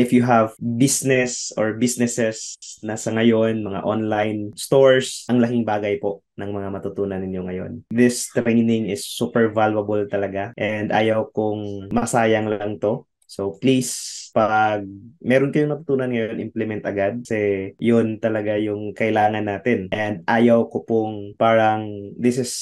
If you have business or businesses na sa ngayon, mga online stores, ang laking bagay po ng mga matutunan ninyo ngayon. This training is super valuable talaga and ayaw kong masayang lang to. So please, pag meron kayong natutunan ngayon, implement agad kasi yun talaga yung kailangan natin. And ayaw ko pong parang this is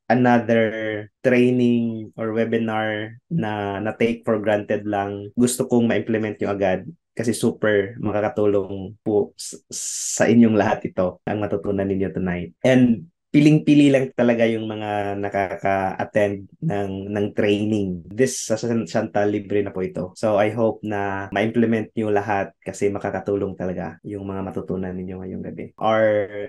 another training or webinar na take for granted lang. Gusto kong ma-implement nyo agad kasi super makakatulong po sa inyong lahat ito ang matutunan ninyo tonight. And piling-pili lang talaga yung mga nakaka-attend ng training. This sa Chantal libre na po ito. So I hope na ma-implement niyo lahat kasi makakatulong talaga yung mga matutunan ninyo ngayong gabi. Our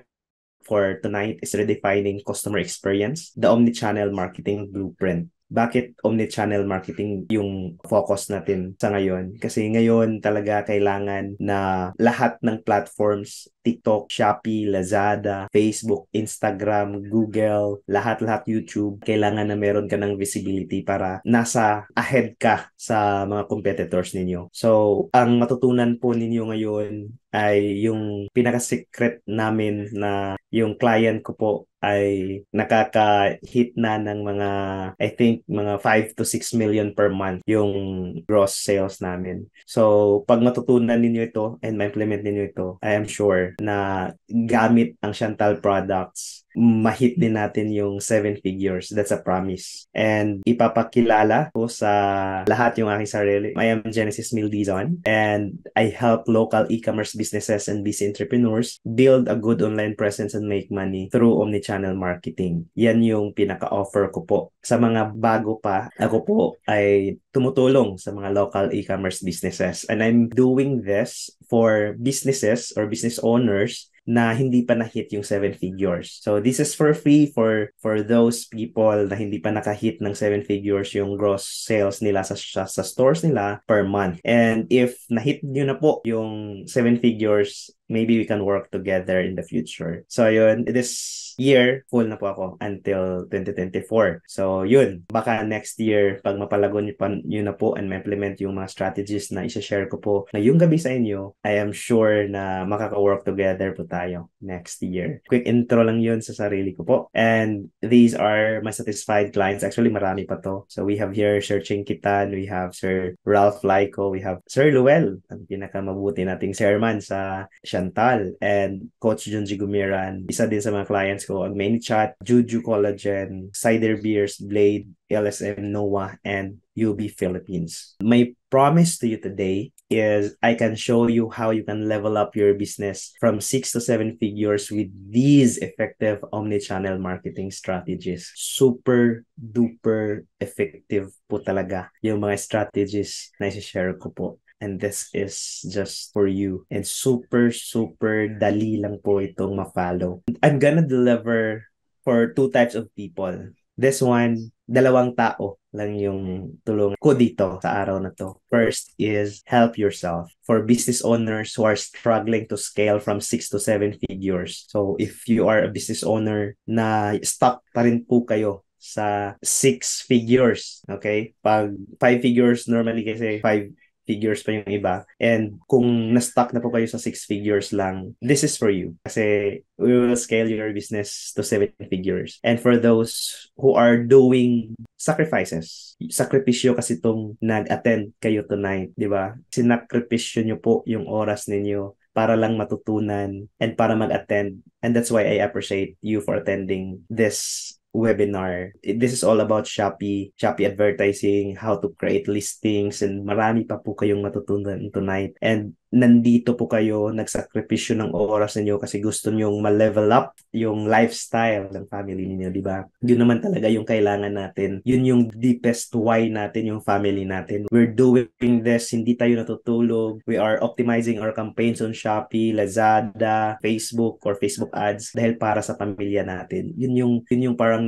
for tonight is redefining customer experience, the omnichannel marketing blueprint. Bakit omnichannel marketing yung focus natin sa ngayon? Kasi ngayon talaga kailangan na lahat ng platforms, TikTok, Shopee, Lazada, Facebook, Instagram, Google, lahat-lahat YouTube, kailangan na meron ka ng visibility para nasa ahead ka sa mga competitors ninyo. So, ang matutunan po ninyo ngayon ay yung pinaka-secret namin na yung client ko po ay nakaka-hit na ng mga, I think, mga 5 to 6 million per month yung gross sales namin. So, pag matutunan ninyo ito and ma-implement ninyo ito, I am sure na gamit ang Chantal products, ma-hit din natin yung 7 figures. That's a promise. And ipapakilala ko sa lahat yung aking sarili. I am Genesis Mildizon and I help local e-commerce businesses and busy entrepreneurs build a good online presence and make money through omnichannel marketing. Yan yung pinaka-offer ko po. Sa mga bago pa, ako po ay tumutulong sa mga local e-commerce businesses. And I'm doing this for businesses or business owners na hindi pa na-hit yung 7 figures. So this is for free for those people na hindi pa naka-hit ng 7 figures yung gross sales nila sa stores nila per month. And if na-hit nyo na po yung 7 figures, maybe we can work together in the future. So yun, this year, full na po ako until 2024. So yun, baka next year, pag mapalago nyo na po and ma-implement yung mga strategies na isa-share ko po ngayong gabi sa inyo, I am sure na makaka-work together po tayo next year. Quick intro lang yun sa sarili ko po. And these are my satisfied clients. Actually, marami pa to. So we have here Sir Ching Kitan, we have Sir Ralph Laico, we have Sir Luel, ang pinakamabuti nating chairman sa Chantal, and Coach Junji Gumiran. Isa din sa mga clients ko, ang ManyChat, Juju Collagen, Cider Beers, Blade, LSM Noah, and UB Philippines. My promise to you today is I can show you how you can level up your business from 6 to 7 figures with these effective omnichannel marketing strategies. Super duper effective po talaga yung mga strategies na i-share ko po. And this is just for you. And super, super dali lang po itong ma-follow. I'm gonna deliver for 2 types of people. This one, 2 tao lang yung tulungan ko dito sa araw na to. First is help yourself. For business owners who are struggling to scale from 6 to 7 figures. So if you are a business owner na stuck pa rin po kayo sa 6 figures, okay? Pag 5 figures, normally kasi 5 figures pa yung iba. And kung na-stuck na po kayo sa 6 figures lang, this is for you. Kasi we will scale your business to 7 figures. And for those who are doing sacrifices, sakripisyo kasi itong nag-attend kayo tonight, di ba? Sinakripisyo nyo po yung oras ninyo para lang matutunan and para mag-attend. And that's why I appreciate you for attending this webinar. This is all about Shopee advertising, how to create listings, and marami pa po kayong matutunan tonight. And nandito po kayo, nagsakripisyo ng oras ninyo kasi gusto nyong ma-level up yung lifestyle ng family niyo, di ba? Yun naman talaga yung kailangan natin. Yun yung deepest why natin, yung family natin. We're doing this, hindi tayo natutulog. We are optimizing our campaigns on Shopee, Lazada, Facebook, or Facebook ads dahil para sa pamilya natin. Yun yung parang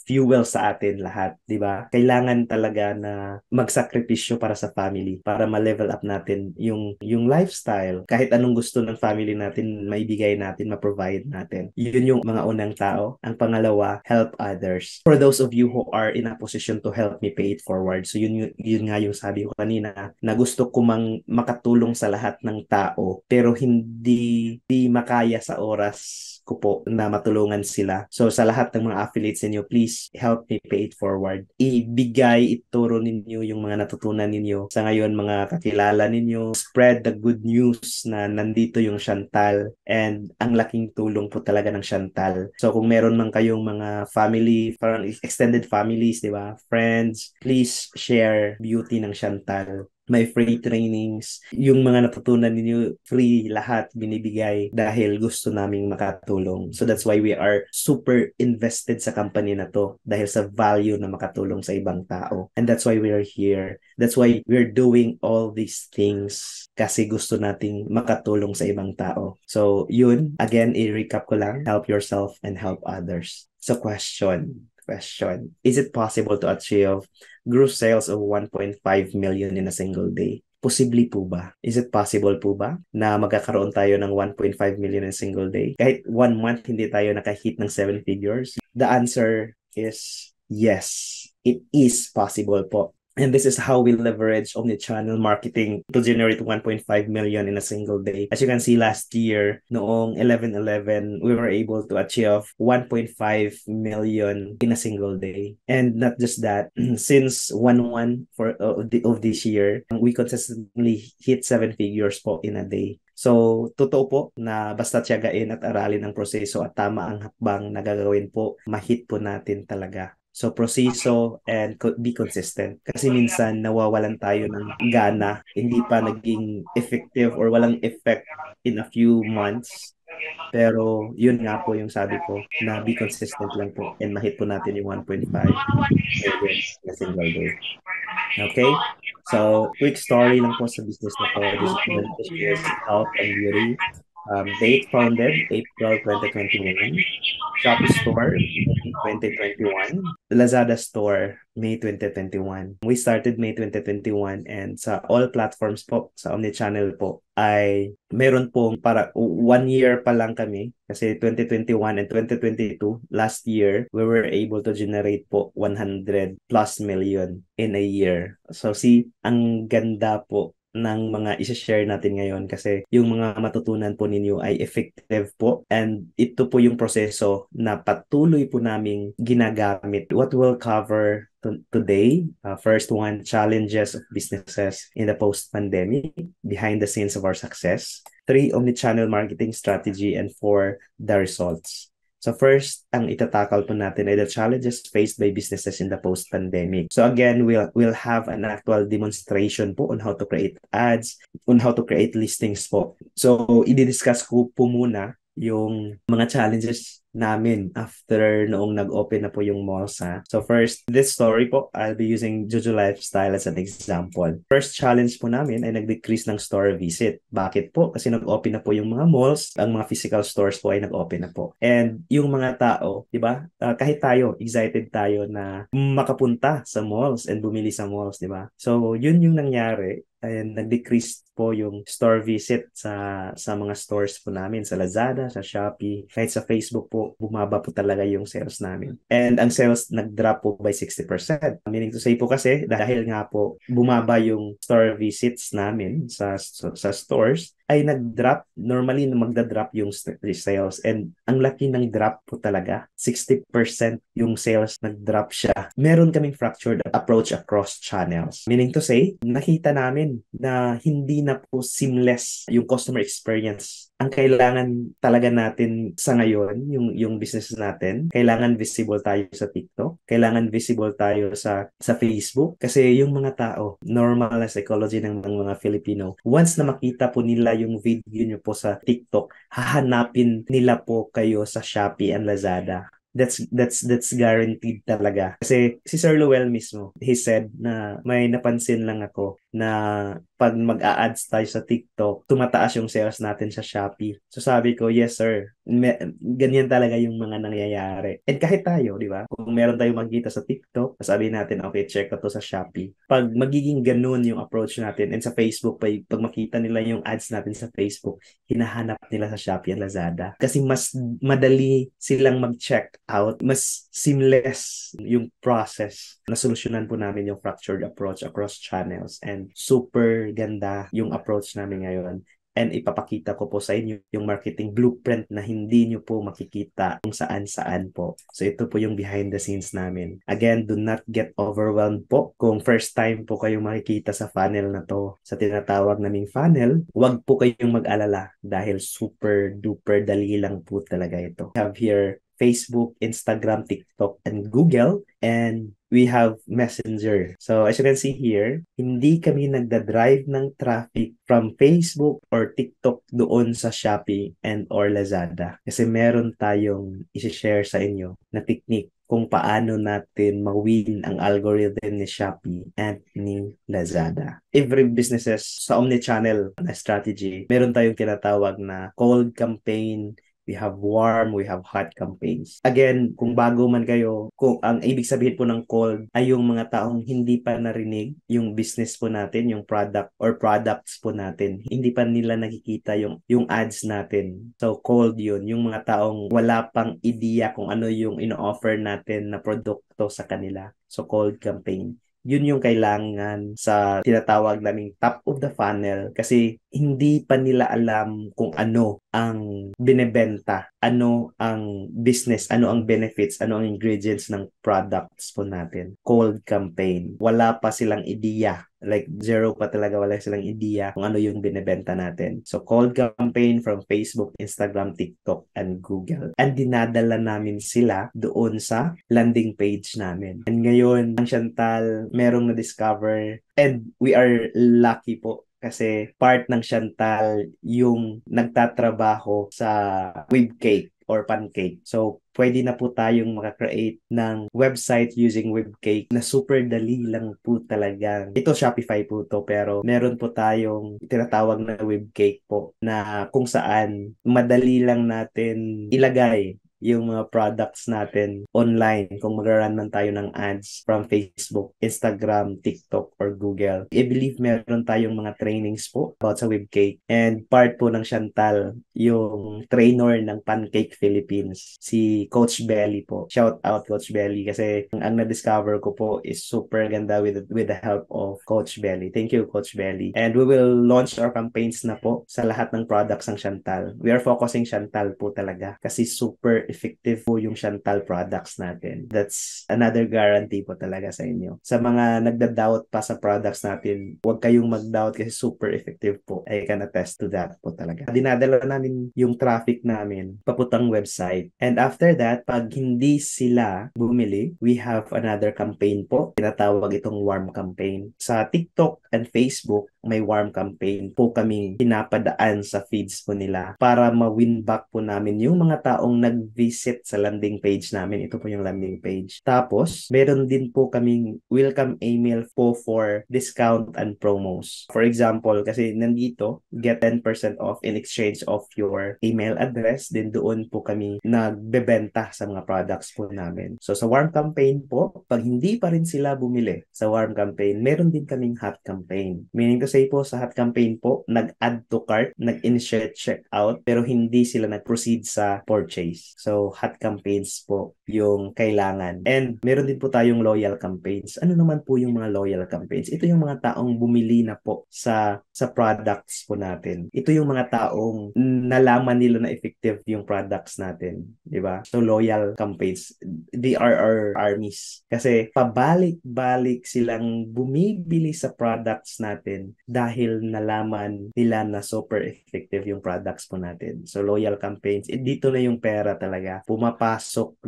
fuel sa atin lahat, di ba? Kailangan talaga na magsakripisyo para sa family, para ma-level up natin yung lifestyle. Kahit anong gusto ng family natin, maibigay natin, ma-provide natin. Yun yung mga unang tao. Ang pangalawa, help others. For those of you who are in a position to help me pay it forward. So yun nga yung sabi ko kanina, na gusto ko makatulong sa lahat ng tao, pero hindi makaya sa oras ko po na matulungan sila. So sa lahat ng mga affiliates ninyo, please help me pay it forward. Ituro ninyo yung mga natutunan ninyo. Sa ngayon, mga kakilala ninyo, spread the good news na nandito yung Chantal, and ang laking tulong po talaga ng Chantal. So kung meron man kayong mga family, parang extended families, di ba? Friends, please share beauty ng Chantal. May free trainings. Yung mga natutunan ninyo, free lahat binibigay dahil gusto naming makatulong. So that's why we are super invested sa company na to, dahil sa value na makatulong sa ibang tao. And that's why we are here. That's why we're doing all these things, kasi gusto nating makatulong sa ibang tao. So yun, again, i-recap ko lang, help yourself and help others. So question, is it possible to achieve gross sales of 1.5 million in a single day? Posible po ba? Is it possible po ba na magkakaroon tayo ng 1.5 million in a single day? Kahit 1 month hindi tayo nakahit ng 7 figures? The answer is yes. It is possible po. And this is how we leverage omnichannel marketing to generate 1.5 million in a single day. As you can see, last year, noong 11/11, we were able to achieve 1.5 million in a single day. And not just that, since 1/1 of this year, we consistently hit 7 figures po in a day. So, totoo po na basta tiyagain at aralin ang proseso at tama ang hakbang na gagawin po, mahit po natin talaga. So, proseso and be consistent. Kasi minsan nawawalan tayo ng gana, hindi pa naging effective or walang effect in a few months. Pero yun nga po yung sabi ko, na be consistent lang po and mahit po natin yung 1.5 million in a single day. Okay? So, quick story lang po sa business na to. This is health and beauty. Date founded April 2021. Shopee Store, May 2021. Lazada Store, May 2021. We started May 2021, and sa all platforms po, sa omnichannel po, ay meron po para 1 year pa lang kami, kasi 2021 and 2022, last year, we were able to generate po 100 plus million in a year. So see, ang ganda po ng mga i-share natin ngayon, kasi yung mga matutunan po ninyo ay effective po, and ito po yung proseso na patuloy po naming ginagamit. What we'll cover today, first one, challenges of businesses in the post-pandemic, behind the scenes of our success. 3, omnichannel marketing strategy, and 4, the results. So first, ang itatakal po natin ay the challenges faced by businesses in the post-pandemic. So again, we'll have an actual demonstration po on how to create ads, on how to create listings po. So i-discuss ko po muna yung mga challenges namin after noong nag-open na po yung malls. So first, this story po, I'll be using Jojo Lifestyle as an example. First challenge po namin ay nag-decrease ng store visit. Bakit po? Kasi nag-open na po yung mga malls, ang mga physical stores po ay nag-open na po. And yung mga tao, di ba? Kahit tayo, excited tayo na makapunta sa malls and bumili sa malls, di ba? So yun yung nangyari. And nag-decrease po yung store visit sa mga stores po namin, sa Lazada, sa Shopee, kahit sa Facebook po, bumaba po talaga yung sales namin. And ang sales nag-drop po by 60%. Meaning to say po, kasi dahil nga po bumaba yung store visits namin sa stores, ay nag-drop. Normally magda-drop yung sales, and ang laki ng drop po talaga. 60% yung sales nag-drop siya. Meron kaming fractured approach across channels. Meaning to say, nakita namin na hindi na po seamless yung customer experience. Ang kailangan talaga natin sa ngayon, yung business natin, kailangan visible tayo sa TikTok, kailangan visible tayo sa Facebook, kasi yung mga tao, normal na psychology ng mga Filipino, once na makita po nila yung video nyo po sa TikTok, hahanapin nila po kayo sa Shopee and Lazada. That's guaranteed talaga. Kasi si Sir Lowell mismo, he said na may napansin lang ako na pag mag-a-ads tayo sa TikTok, tumataas yung sales natin sa Shopee. So sabi ko, yes sir, ganyan talaga yung mga nangyayari. And kahit tayo, di ba? Kung meron tayong makikita sa TikTok, sabihin natin, okay, check ko to sa Shopee. Pag magiging ganun yung approach natin, and sa Facebook, pag makita nila yung ads natin sa Facebook, hinahanap nila sa Shopee at Lazada. Kasi mas madali silang mag-check out, mas seamless yung process na solusyonan po namin yung fractured approach across channels. And super ganda yung approach namin ngayon. And ipapakita ko po sa inyo yung marketing blueprint na hindi nyo po makikita kung saan-saan po. So ito po yung behind the scenes namin. Again, do not get overwhelmed po. Kung first time po kayong makikita sa funnel na to, sa tinatawag naming funnel, huwag po kayong mag-alala dahil super duper dali lang po talaga ito. We have here Facebook, Instagram, TikTok, and Google, and we have Messenger. So as you can see here, hindi kami nagda-drive ng traffic from Facebook or TikTok doon sa Shopee and or Lazada. Kasi meron tayong i-share sa inyo na technique kung paano natin ma-win ang algorithm ni Shopee and ni Lazada. Every businesses sa omnichannel na strategy, meron tayong tinatawag na cold campaign, we have warm, we have hot campaigns. Again, kung bago man kayo, kung ang ibig sabihin po ng cold ay yung mga taong hindi pa narinig yung business po natin, yung product or products po natin. Hindi pa nila nakikita yung ads natin. So cold yun, yung mga taong wala pang idea kung ano yung ino-offer natin na produkto sa kanila. So cold campaign. Yun yung kailangan sa tinatawag naming top of the funnel kasi hindi pa nila alam kung ano ang binebenta, ano ang business, ano ang benefits, ano ang ingredients ng products po natin. Cold campaign. Wala pa silang ideya. Like zero pa talaga, wala silang ideya kung ano yung binebenta natin. So cold campaign from Facebook, Instagram, TikTok, and Google. And dinadala namin sila doon sa landing page namin. And ngayon, ang Chantal, merong na-discover and we are lucky po kasi part ng Chantal yung nagtatrabaho sa Webcake or Pancake. So, pwede na po tayong makakreate ng website using Webcake na super dali lang po talaga. Ito Shopify po to pero meron po tayong tinatawag na Webcake po na kung saan madali lang natin ilagay yung mga products natin online kung mag-run man tayo ng ads from Facebook, Instagram, TikTok, or Google. I believe meron tayong mga trainings po about sa Webcake and part po ng Chantal, yung trainer ng Pancake Philippines, si Coach Belly po. Shout out Coach Belly kasi ang na-discover ko po is super ganda with the help of Coach Belly. Thank you Coach Belly. And we will launch our campaigns na po sa lahat ng products ng Chantal. We are focusing Chantal po talaga kasi super effective po yung Chantal products natin. That's another guarantee po talaga sa inyo. Sa mga nagda-doubt pa sa products natin, huwag kayong mag-doubt kasi super effective po. I can attest to that po talaga. Dinadala namin yung traffic namin papuntang website. And after that, pag hindi sila bumili, we have another campaign po. Tinatawag itong warm campaign. Sa TikTok and Facebook, may warm campaign po kaming pinapadaan sa feeds po nila para ma-win back po namin yung mga taong nag-visit sa landing page namin. Ito po yung landing page. Tapos, meron din po kaming welcome email po for discount and promos. For example, kasi nandito, get 10% off in exchange of your email address. Then doon po kami nagbebenta sa mga products po namin. So, sa warm campaign po, pag hindi pa rin sila bumili sa warm campaign, meron din kaming hot campaign. Meaning to say po, sa hot campaign po, nag-add to cart, nag-initiate checkout, pero hindi sila nag-proceed sa purchase. So, hot campaigns po yung kailangan. And meron din po tayong loyal campaigns. Ano naman po yung mga loyal campaigns? Ito yung mga taong bumili na po sa products po natin. Ito yung mga taong nalaman nila na effective yung products natin. Diba? So, loyal campaigns. They are our armies. Kasi pabalik-balik silang bumibili sa products natin dahil nalaman nila na super effective yung products po natin. So, loyal campaigns. Dito na yung pera talaga. Pumapasok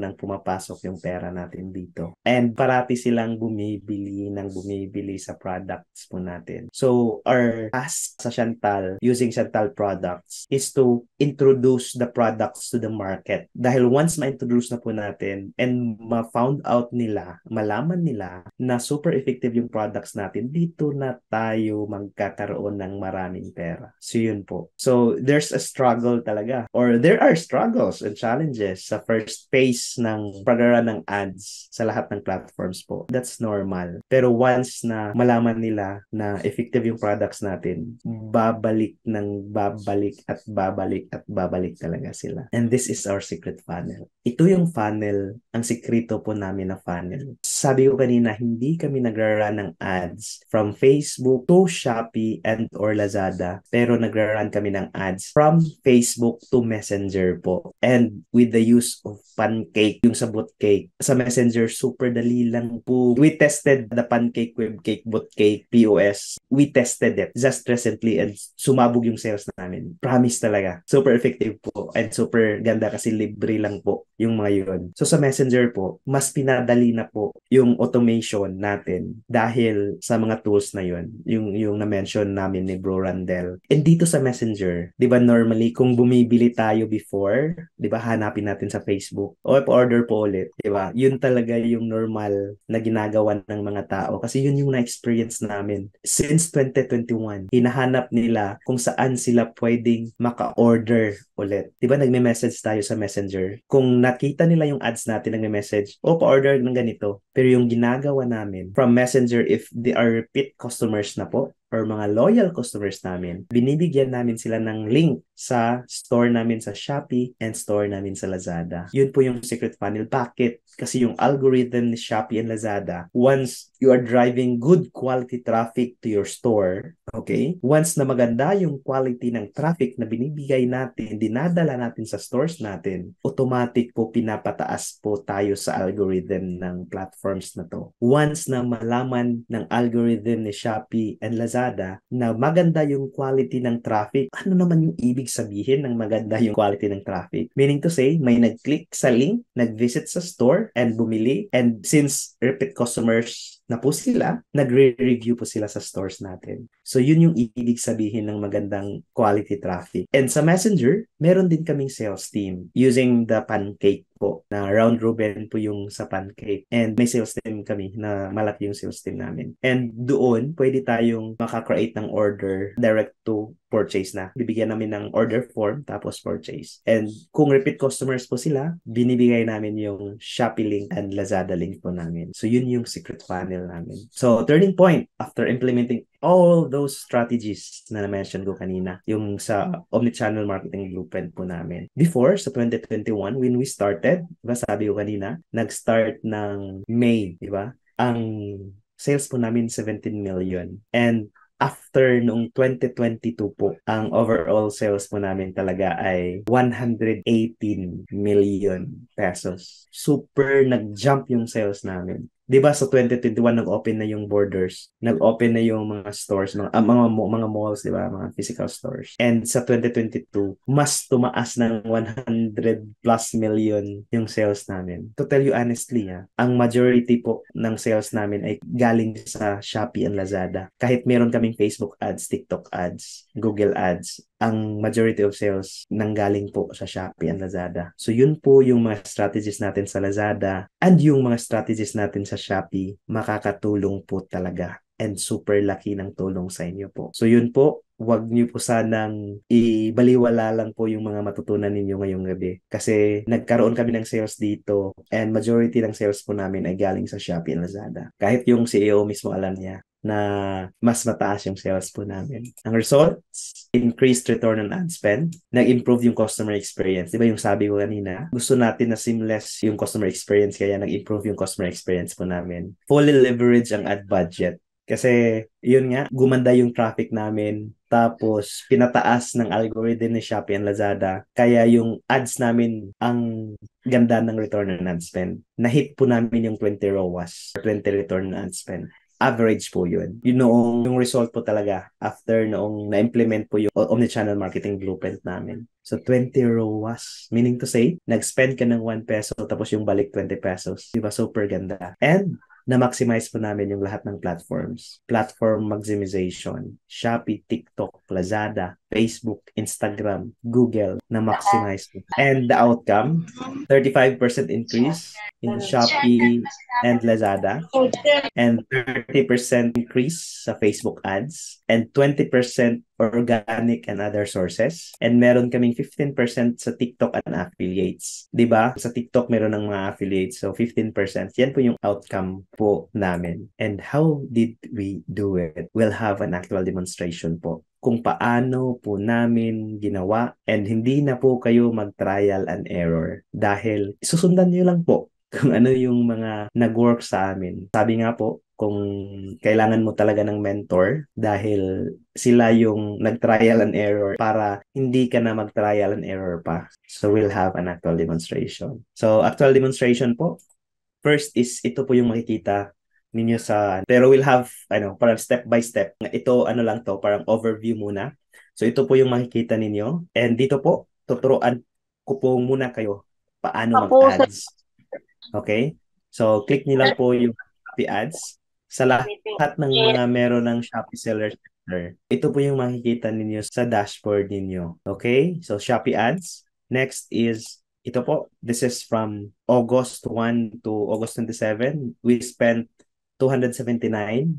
yung pera natin dito. And parati silang bumibili sa products po natin. So, our task sa Chantal, using Chantal products, is to introduce the products to the market. Dahil once ma-introduce na po natin and ma-found out nila, malaman nila na super effective yung products natin, dito na tayo magkakaroon ng maraming pera. So yun po. So there's a struggle talaga, or there are struggles and challenges sa first phase ng pag-run ng ads sa lahat ng platforms po. That's normal. Pero once na malaman nila na effective yung products natin, babalik at babalik talaga sila. And this is our secret funnel. Ito yung funnel, ang sikreto po namin na funnel. Sabi ko kanina, hindi kami nagra-run ng ads from Facebook to Shopee and or Lazada, pero nagra-run kami ng ads from Facebook to Messenger po. And with the use of Pancake, yung sa Bootcake. Sa Messenger, super dali lang po. We tested the Pancake, Webcake, Bootcake, POS. We tested it just recently and sumabog yung sales namin. Promise talaga. Super effective po and super ganda kasi libre lang po yung mga yun. So sa Messenger po, mas pinadali na po yung automation natin dahil sa mga tools na yun, yung na-mention namin ni Bro Randel. And dito sa Messenger, di ba normally kung bumibili tayo before, di ba hanapin natin sa Facebook, o order po ulit, di ba? Yun talaga yung normal na ginagawa ng mga tao kasi yun yung na-experience namin. Since 2021, hinahanap nila kung saan sila pwedeng maka-order ulit. Di ba nagme-message tayo sa Messenger? Kung nakita nila yung ads natin, nagme-message, o pa-order ng ganito. Pero yung ginagawa namin from Messenger, if they are repeat customers na po, or mga loyal customers namin, binibigyan namin sila ng link sa store namin sa Shopee and store namin sa Lazada. Yun po yung secret funnel. Bakit? Kasi yung algorithm ni Shopee and Lazada, once you are driving good quality traffic to your store, okay? Once na maganda yung quality ng traffic na binibigay natin, dinadala natin sa stores natin, automatic po pinapataas po tayo sa algorithm ng platforms na to. Once na malaman ng algorithm ni Shopee and Lazada na maganda yung quality ng traffic, ano naman yung ibig sabihin ng maganda yung quality ng traffic? Meaning to say, may nag-click sa link, nag-visit sa store, and bumili. And since repeat customers na po sila, nagre-review po sila sa stores natin. So yun yung ibig sabihin ng magandang quality traffic. And sa Messenger, meron din kaming sales team using the Pancake po, na round robin po yung sa Pancake. And may sales team kami na malaki yung sales team namin. And doon, pwede tayong maka-create ng order direct to purchase na. Bibigyan namin ng order form tapos purchase. And kung repeat customers po sila, binibigay namin yung Shopee link and Lazada link po namin. So yun yung secret funnel namin. So turning point after implementing all those strategies na na-mention ko kanina, yung sa omnichannel marketing blueprint po namin. Before, sa 2021, when we started, diba sabi ko kanina, nag-start ng May, di ba? Ang sales po namin 17 million. And after noong 2022 po, ang overall sales po namin talaga ay 118 million pesos. Super nag-jump yung sales namin. 'Di ba sa 2021 nag-open na yung borders, nag-open na yung mga stores, mga malls, 'di ba, mga physical stores. And sa 2022, mas tumaas ng 100 plus million yung sales namin. To tell you honestly, ang majority po ng sales namin ay galing sa Shopee and Lazada. Kahit meron kaming Facebook ads, TikTok ads, Google ads, ang majority of sales nanggaling po sa Shopee and Lazada. So yun po yung mga strategies natin sa Lazada and yung mga strategies natin sa Shopee, makakatulong po talaga and super laki ng tulong sa inyo po. So yun po, wag niyo po sanang ibaliwala lang po yung mga matutunan ninyo ngayong gabi. Kasi nagkaroon kami ng sales dito and majority ng sales po namin ay galing sa Shopee and Lazada. Kahit yung CEO mismo alam niya na mas mataas yung sales po namin. Ang results, increased return on ad spend, nag-improve yung customer experience. Di ba yung sabi ko kanina? Gusto natin na seamless yung customer experience kaya nag-improve yung customer experience po namin. Fully leverage ang ad budget. Kasi yun nga, gumanda yung traffic namin. Tapos pinataas ng algorithm ni Shopee and Lazada. Kaya yung ads namin ang ganda ng return on ad spend. Na-hit po namin yung 20 ROAS, 20 return on ad spend. Average po yun. Yun noong yung result po talaga after noong na-implement po yung omnichannel marketing blueprint namin. So 20 ROAS, meaning to say, nag-spend ka ng 1 peso tapos yung balik 20 pesos. Diba? Super ganda. And na-maximize po namin yung lahat ng platforms. Platform maximization, Shopee, TikTok, Lazada, Facebook, Instagram, Google, na-maximize po. And the outcome, 35% increase in Shopee and Lazada, and 30% increase sa Facebook ads, and 20% organic and other sources. And meron kaming 15% sa TikTok and affiliates. 'Di ba? Sa TikTok meron ng mga affiliates. So 15%. Yan po yung outcome po namin. And how did we do it? We'll have an actual demonstration po kung paano po namin ginawa, and hindi na po kayo mag-trial and error dahil susundan nyo lang po kung ano yung mga nag-work sa amin. Sabi nga po, kung kailangan mo talaga ng mentor dahil sila yung nag-trial and error para hindi ka na mag-trial and error pa. So we'll have an actual demonstration. So actual demonstration po, first is ito po yung makikita ninyo sa, pero we'll have parang step by step. Ito lang to, parang overview muna. So ito po yung makikita ninyo, and dito po tuturuan ko po muna kayo paano mag-ads. Okay? So click niyo lang po yung Shopee ads sa lahat ng mga meron ng Shopee Seller Center. Ito po yung makikita ninyo sa dashboard ninyo. Okay? So Shopee ads. Next is ito po. This is from August 1 to August 27. We spent 279,000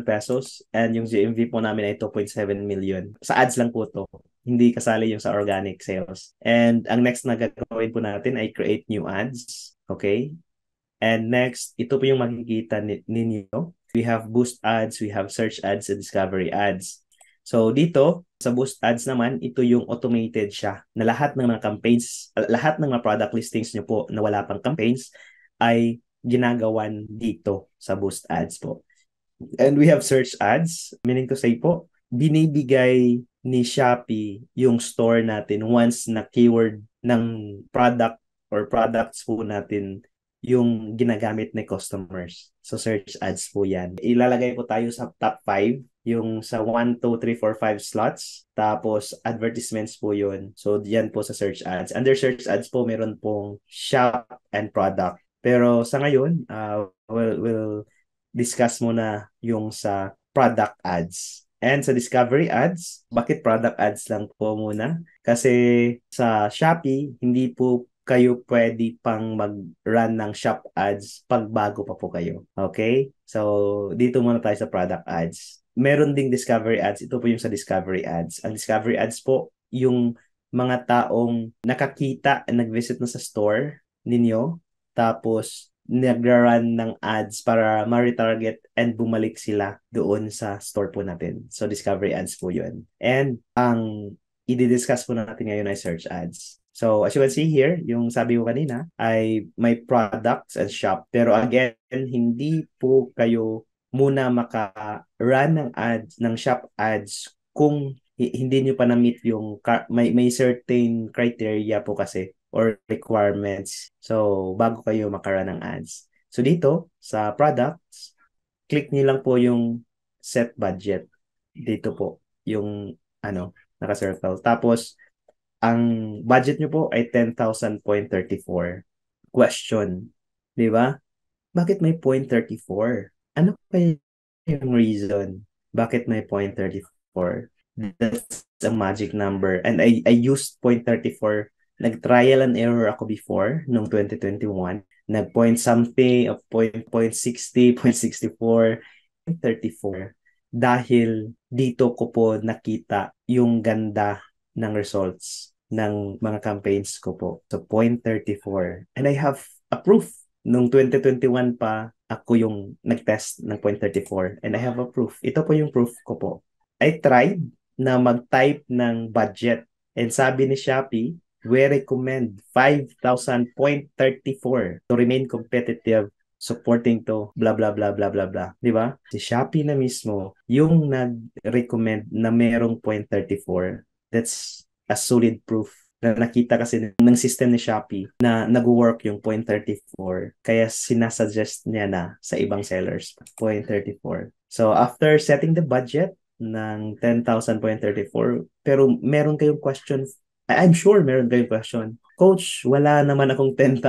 pesos, and yung GMV po namin ay 2.7 million. Sa ads lang po to. Hindi kasali yung sa organic sales. And ang next na gagawin po natin ay create new ads. Okay? And next, ito po yung makikita ninyo. We have boost ads, we have search ads, and discovery ads. So dito, sa boost ads naman, ito yung automated siya na lahat ng mga campaigns, lahat ng mga product listings nyo po na wala pang campaigns ay ginagawan dito sa boost ads po. And we have search ads, meaning to say po, binibigay ni Shopee yung store natin once na keyword ng product or products po natin yung ginagamit ni customers. So search ads po yan. Ilalagay po tayo sa top 5, yung sa 1, 2, 3, 4, 5 slots. Tapos advertisements po yun. So yan po sa search ads. Under search ads po, meron pong shop and product. Pero sa ngayon, we'll discuss muna yung sa product ads. And sa discovery ads, bakit product ads lang po muna? Kasi sa Shopee, hindi po kayo pwede pang mag-run ng shop ads pag bago pa po kayo. Okay? So, dito muna tayo sa product ads. Meron ding discovery ads. Ito po yung sa discovery ads. Ang discovery ads po, yung mga taong nakakita, nag-visit na sa store ninyo, tapos nag-run ng ads para ma-retarget and bumalik sila doon sa store po natin. So, discovery ads po yun. And ang i-discuss po natin ngayon ay search ads. So, as you can see here, yung sabi ko kanina ay may products and shop. Pero again, hindi po kayo muna maka-run ng ads, ng shop ads kung hindi nyo pa na-meet yung may certain criteria po kasi or requirements. So, bago kayo maka-run ng ads. So, dito sa products, click nyo lang po yung set budget. Dito po yung naka-circle. Tapos, ang budget nyo po ay 10,000.34. Question, di ba? Bakit may 0.34? Ano pa yung reason? Bakit may 0.34? That's a magic number. And I used 0.34. Nag-trial and error ako before, noong 2021. Nag-point something of 0.60, 0.64, 0.34. Dahil dito ko po nakita yung ganda ng results ng mga campaigns ko po. So, 0.34. And I have a proof. Noong 2021 pa, ako yung nag-test ng 0.34. And I have a proof. Ito po yung proof ko po. I tried na mag-type ng budget. And sabi ni Shopee, we recommend 5,000.34 to remain competitive, supporting to blah blah blah blah blah blah. Di ba? Si Shopee na mismo yung nag-recommend na merong 0.34. That's a solid proof na nakita kasi ng system ni Shopee na nag-work yung 0.34. Kaya sinasuggest niya na sa ibang sellers 0.34. So after setting the budget ng 10,000.34, pero meron kayong question, I'm sure meron kayong question. Coach, wala naman akong 10,000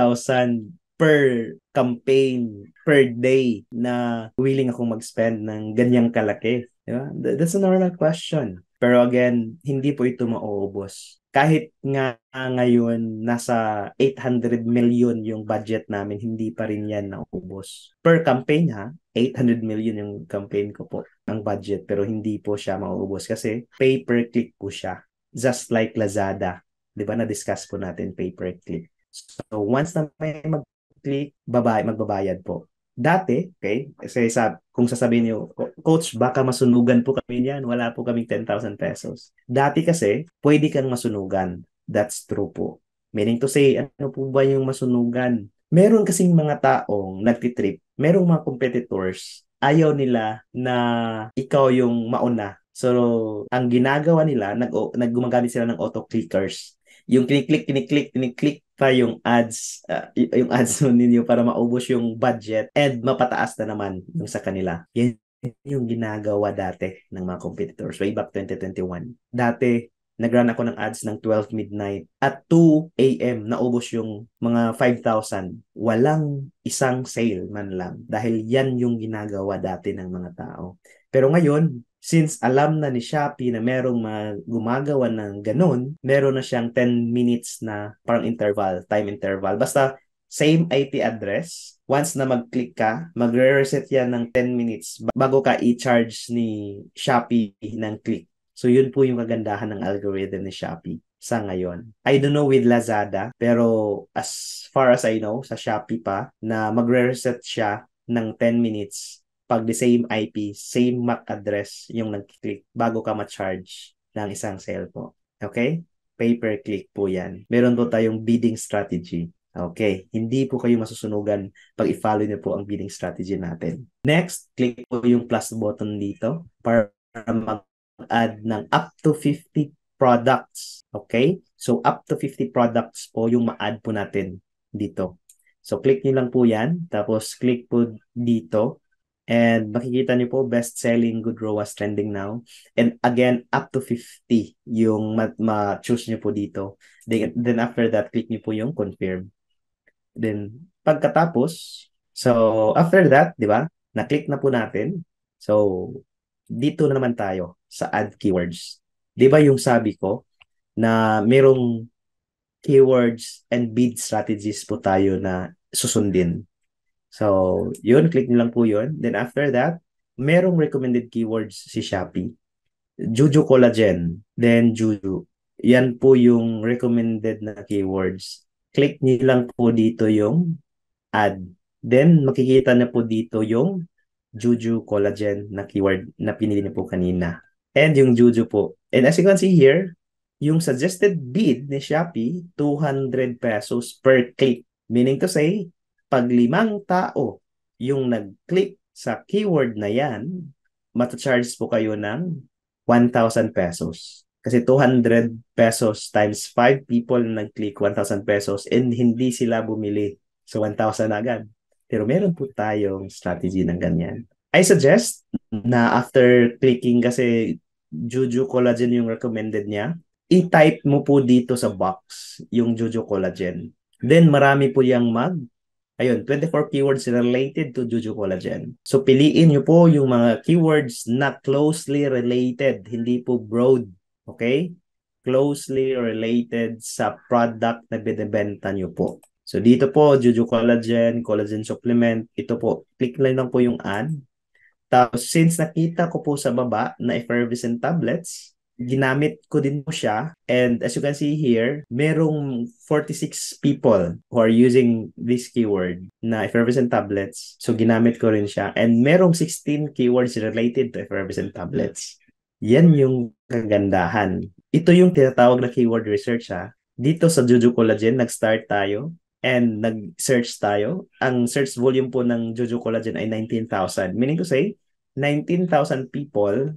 per campaign, per day na willing akong mag-spend ng ganyang kalaki? Diba? That's a normal question. Pero again, hindi po ito mauubos. Kahit nga ngayon nasa 800 million yung budget namin, hindi pa rin yan naubos. Per campaign ha, 800 million yung campaign ko po, ang budget, pero hindi po siya mauubos kasi pay per click po siya. Just like Lazada. Di ba na-discuss po natin pay per click. So once na may mag-click, magbabayad po. Dati, okay, kasi kung sasabihin niyo, Coach, baka masunugan po kami niyan. Wala po kaming 10,000 pesos. Dati kasi, pwede kang masunugan. That's true po. Meaning to say, ano po ba yung masunugan? Meron kasing mga taong nagtitrip, merong mga competitors, ayaw nila na ikaw yung mauna. So, ang ginagawa nila, naggumagamit sila ng auto-clickers. Yung kiniklik pa yung ads, yung ads ninyo para maubos yung budget and mapataas na naman yung sa kanila. Yan yung ginagawa dati ng mga competitors way back 2021. Dati, nag-run ako ng ads ng 12 midnight at 2 a.m. naubos yung mga 5,000. Walang isang sale man lang dahil yan yung ginagawa dati ng mga tao. Pero ngayon, since alam na ni Shopee na merong gumagawa ng ganun, meron na siyang 10 minutes na parang interval, time interval. Basta same IP address, once na mag-click ka, magre-reset yan ng 10 minutes bago ka i-charge ni Shopee ng click. So yun po yung kagandahan ng algorithm ni Shopee sa ngayon. I don't know with Lazada, pero as far as I know, sa Shopee pa, na magre-reset siya ng 10 minutes pag the same IP, same MAC address yung nag-click bago ka ma-charge ng isang sale po. Okay? Pay-per-click po yan. Meron po tayong bidding strategy. Okay. Hindi po kayo masusunugan pag i-follow niyo po ang bidding strategy natin. Next, click po yung plus button dito para mag-add ng up to 50 products. Okay? So, up to 50 products po yung ma-add po natin dito. So, click nyo lang po yan. Tapos, click po dito. And makikita niyo po, best-selling good ROAS trending now. And again, up to 50 yung ma-choose niyo po dito. Then after that, click niyo po yung confirm. Then pagkatapos, so after that, di ba, na-click na po natin. So dito na naman tayo sa add keywords. Di ba yung sabi ko na merong keywords and bid strategies po tayo na susundin. So, yun, click nyo lang po yun. Then after that, merong recommended keywords si Shopee. Juju Collagen, then Juju. Yan po yung recommended na keywords. Click nyo lang po dito yung add. Then, makikita na po dito yung Juju Collagen na keyword na pinili niyo po kanina. And yung Juju po. And as you can see here, yung suggested bid ni Shopee, 200 pesos per click. Meaning to say, pag 5 tao yung nag-click sa keyword na yan, mata-charge po kayo ng 1,000 pesos. Kasi 200 pesos times 5 people na nag-click, 1,000 pesos, and hindi sila bumili. So 1,000 agad. Pero meron po tayong strategy ng ganyan. I suggest na after clicking, kasi Juju Collagen yung recommended niya, i-type mo po dito sa box yung Juju Collagen. Then marami po yung ayun, 24 keywords related to Juju Collagen. So, piliin nyo po yung mga keywords na closely related, hindi po broad. Okay? Closely related sa product na binibenta nyo po. So, dito po, Juju Collagen, collagen supplement, ito po, click lang po yung add. Tapos, since nakita ko po sa baba na effervescent tablets, ginamit ko din po siya. And as you can see here, merong 46 people who are using this keyword na effervescent tablets. So, ginamit ko rin siya. And merong 16 keywords related to effervescent tablets. Yan yung kagandahan. Ito yung tinatawag na keyword research ha. Dito sa Juju Collagen, nag-start tayo and nag-search tayo. Ang search volume po ng Juju Collagen ay 19,000. Meaning to say, 19,000 people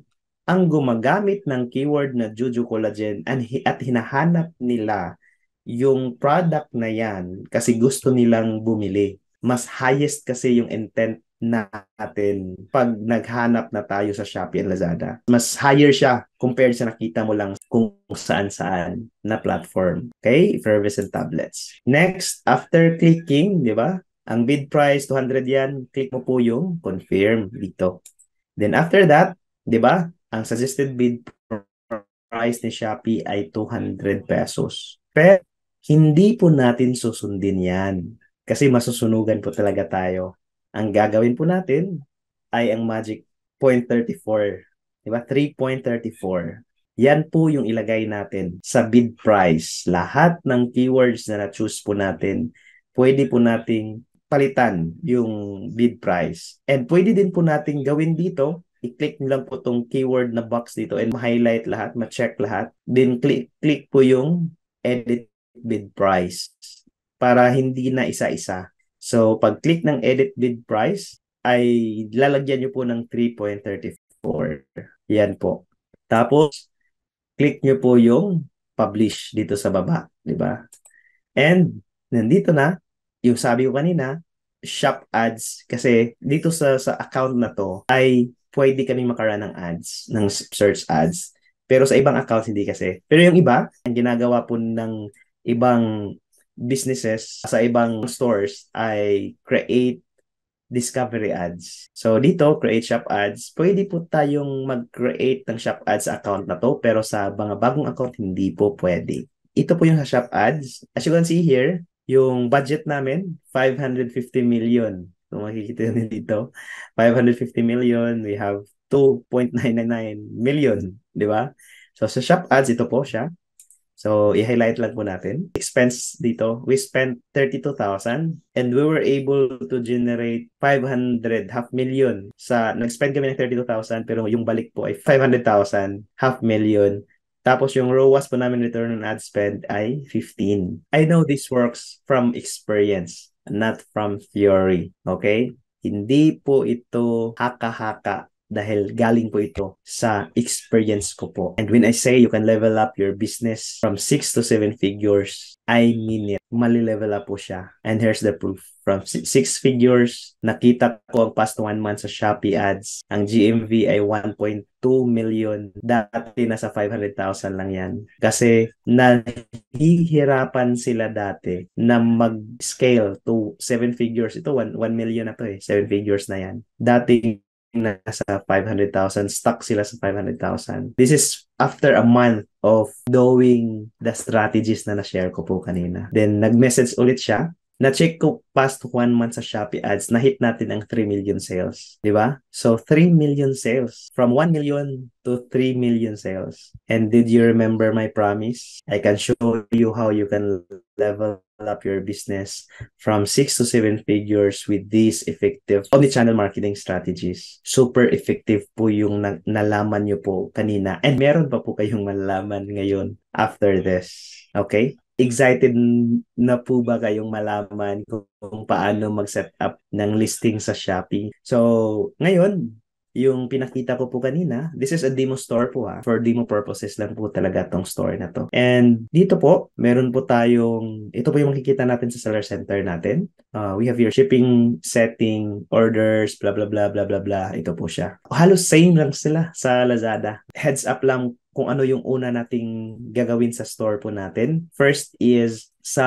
ang gumagamit ng keyword na Juju Collagen at hinahanap nila yung product na yan kasi gusto nilang bumili. Mas highest kasi yung intent natin pag naghanap na tayo sa Shopee and Lazada. Mas higher siya compared sa nakita mo lang kung saan-saan na platform. Okay? Effervescent tablets. Next, after clicking, di ba? Ang bid price, 200 yan. Click mo po yung confirm dito. Then after that, di ba? Ang suggested bid price ni Shopee ay 200 pesos. Pero hindi po natin susundin yan. Kasi masusunugan po talaga tayo. Ang gagawin po natin ay ang magic 0.34. Diba? 3.34. Yan po yung ilagay natin sa bid price. Lahat ng keywords na na-choose po natin, pwede po nating palitan yung bid price. And pwede din po nating gawin dito, i-click nyo lang po tong keyword na box dito and ma-highlight lahat, ma-check lahat. Then click po yung edit bid price para hindi na isa-isa. So, pag-click ng edit bid price, ay lalagyan nyo po ng 3.34. Yan po. Tapos, click nyo po yung publish dito sa baba. Di ba? And, nandito na, yung sabi ko kanina, shop ads. Kasi dito sa account na to, ay pwede kami makarun ng ads, ng search ads. Pero sa ibang accounts, hindi kasi. Pero yung iba, ang ginagawa po ng ibang businesses sa ibang stores ay create discovery ads. So dito, create shop ads. Pwede po tayong mag-create ng shop ads sa account na to, pero sa mga bagong account, hindi po pwede. Ito po yung sa shop ads. As you can see here, yung budget namin, 550 million. Kung makikita nyo dito, 550 million, we have 2.999 million, di ba? So sa shop ads, ito po siya. So, i-highlight lang po natin. Expense dito, we spent 32,000 and we were able to generate 500, half million. Nag-spend kami ng 32,000 pero yung balik po ay 500,000, half million. Tapos yung ROAS po namin, return on ad spend, ay 15. I know this works from experience, not from theory. Okay? Hindi po ito haka-haka dahil galing po ito sa experience ko po. And when I say you can level up your business from 6 to 7 figures, I mean it. Mali-level up po siya. And here's the proof. From 6 figures, nakita ko ang past 1 month sa Shopee ads. Ang GMV ay 1.2 million. Dati nasa 500,000 lang yan. Kasi nahihirapan sila dati na mag-scale to 7 figures. Ito, 1 million na to eh. 7 figures na yan. Dati nasa 500,000, stuck sila sa 500,000. This is after a month of doing the strategies na na-share ko po kanina. Then, nag-message ulit siya. Na-check ko past 1 month sa Shopee ads, na-hit natin ang 3 million sales. Di ba? So, 3 million sales. From 1 million to 3 million sales. And did you remember my promise? I can show you how you can level up your business from 6 to 7 figures with these effective omnichannel marketing strategies. Super effective po yung nalaman nyo po kanina. And meron pa po kayong malalaman ngayon after this. Okay? Excited na po ba kayong malaman kung paano mag-set up ng listing sa Shopee? So, ngayon, yung pinakita ko po kanina, this is a demo store po ha. For demo purposes lang po talaga tong store na to. And dito po, meron po tayong, ito po yung makikita natin sa seller center natin. We have your shipping, setting, orders, blah, blah, blah, blah, blah, blah. Ito po siya. Halos same lang sila sa Lazada. Heads up lang kung ano yung una nating gagawin sa store po natin. First is sa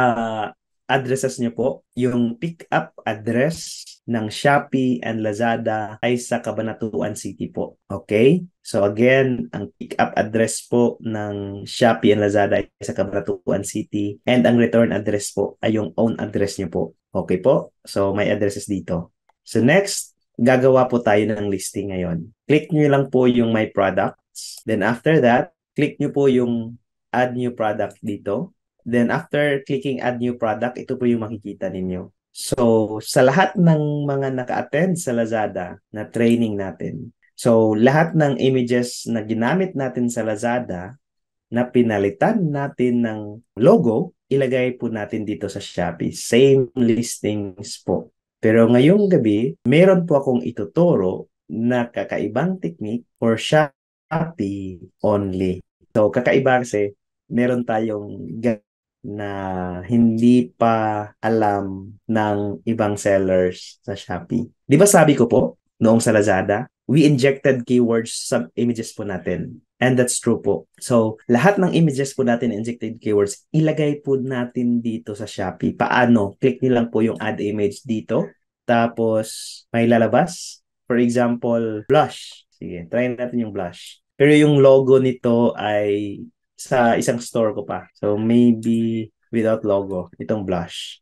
addresses nyo po, yung pick-up address ng Shopee and Lazada ay sa Cabanatuan City po. Okay? So again, ang pick-up address po ng Shopee and Lazada ay sa Cabanatuan City and ang return address po ay yung own address nyo po. Okay po? So may addresses dito. So next, gagawa po tayo ng listing ngayon. Click nyo lang po yung My Products. Then after that, click nyo po yung Add New Product dito. Then after clicking Add New Product, ito po yung makikita ninyo. So sa lahat ng mga naka-attend sa Lazada na training natin, so lahat ng images na ginamit natin sa Lazada na pinalitan natin ng logo, ilagay po natin dito sa Shopee. Same listings po. Pero ngayong gabi, meron po akong ituturo na kakaibang technique for Shopee only. So, kakaiba kasi, meron tayong na hindi pa alam ng ibang sellers sa Shopee. Di ba sabi ko po, noong sa Lazada, we injected keywords sa images po natin. And that's true po. So, lahat ng images po natin injected keywords, ilagay po natin dito sa Shopee. Paano? Click niyo lang po yung add image dito. Tapos, may lalabas. For example, blush. Sige, try natin yung blush. Pero yung logo nito ay sa isang store ko pa. So, maybe without logo, itong blush.